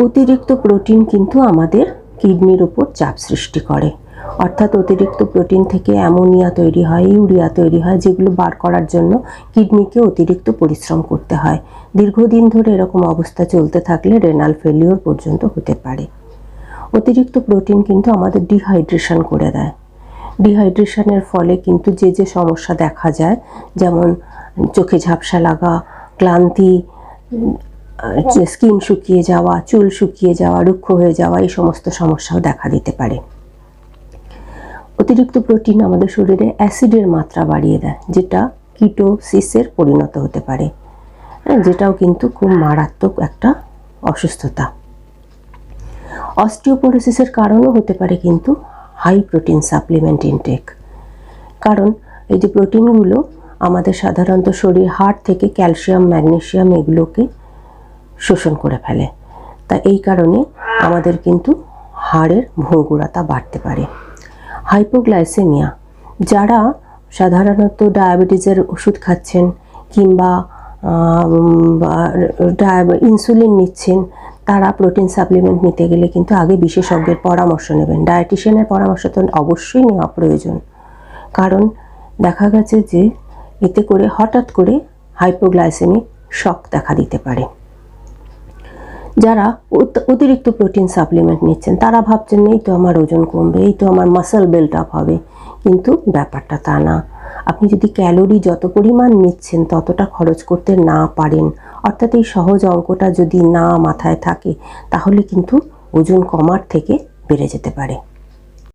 অতিরিক্ত প্রোটিন কিন্তু আমাদের কিডনির উপর চাপ সৃষ্টি করে, অর্থাৎ অতিরিক্ত প্রোটিন থেকে অ্যামোনিয়া তৈরি হয়, ইউরিয়া তৈরি হয়, যেগুলো বার করার জন্য কিডনিকে অতিরিক্ত পরিশ্রম করতে হয়। দীর্ঘদিন ধরে এরকম অবস্থা চলতে থাকলে রেনাল ফেলিওর পর্যন্ত হতে পারে। অতিরিক্ত প্রোটিন কিন্তু আমাদের ডিহাইড্রেশন করে দেয়। ডিহাইড্রেশনের ফলে কিন্তু যে যে সমস্যা দেখা যায়, যেমন চোখে ঝাপসা লাগা, ক্লান্তি, স্কিন শুকিয়ে যাওয়া, চুল শুকিয়ে যাওয়া, রুক্ষ হয়ে যাওয়া, এই সমস্ত সমস্যাও দেখা দিতে পারে। অতিরিক্ত প্রোটিন আমাদের শরীরে অ্যাসিডের মাত্রা বাড়িয়ে দেয়, যেটা কিটোসিসের পরিণত হতে পারে, যেটাও কিন্তু খুব মারাত্মক একটা অসুস্থতা। অস্টিওপোরোসিসের কারণও হতে পারে কিন্তু হাই প্রোটিন সাপ্লিমেন্ট ইনটেক, কারণ এই যে প্রোটিনগুলো আমাদের সাধারণত শরীর হাড় থেকে ক্যালসিয়াম, ম্যাগনেসিয়াম এগুলোকে শোষণ করে ফেলে, তা এই কারণে আমাদের কিন্তু হাড়ের ভঙ্গুরতা বাড়তে পারে। হাইপোগ্লাইসেমিয়া, যারা সাধারণত ডায়াবেটিসের ওষুধ খাচ্ছেন কিংবা ইনসুলিন নিচ্ছেন, তারা প্রোটিন সাপ্লিমেন্ট নিতে গেলে কিন্তু আগে বিশেষজ্ঞের পরামর্শ নেবেন। ডায়েটিশিয়ানের পরামর্শ তো অবশ্যই নেওয়া প্রয়োজন, কারণ দেখা গেছে যে এতে করে হঠাৎ করে হাইপোগ্লাইসেমিক শক দেখা দিতে পারে। যারা অতিরিক্ত প্রোটিন সাপ্লিমেন্ট নিচ্ছেন তারা ভাবছেন এই তো আমার ওজন কমবে, এই তো আমার মাসল বিল্ড আপ হবে, কিন্তু ব্যাপারটা তা না। আপনি যদি ক্যালোরি যত পরিমাণ নিচ্ছেন ততটা খরচ করতে না পারেন, অর্থাৎ এই সহজ অঙ্কটা যদি না মাথায় থাকে, তাহলে কিন্তু ওজন কমার থেকে বেড়ে যেতে পারে।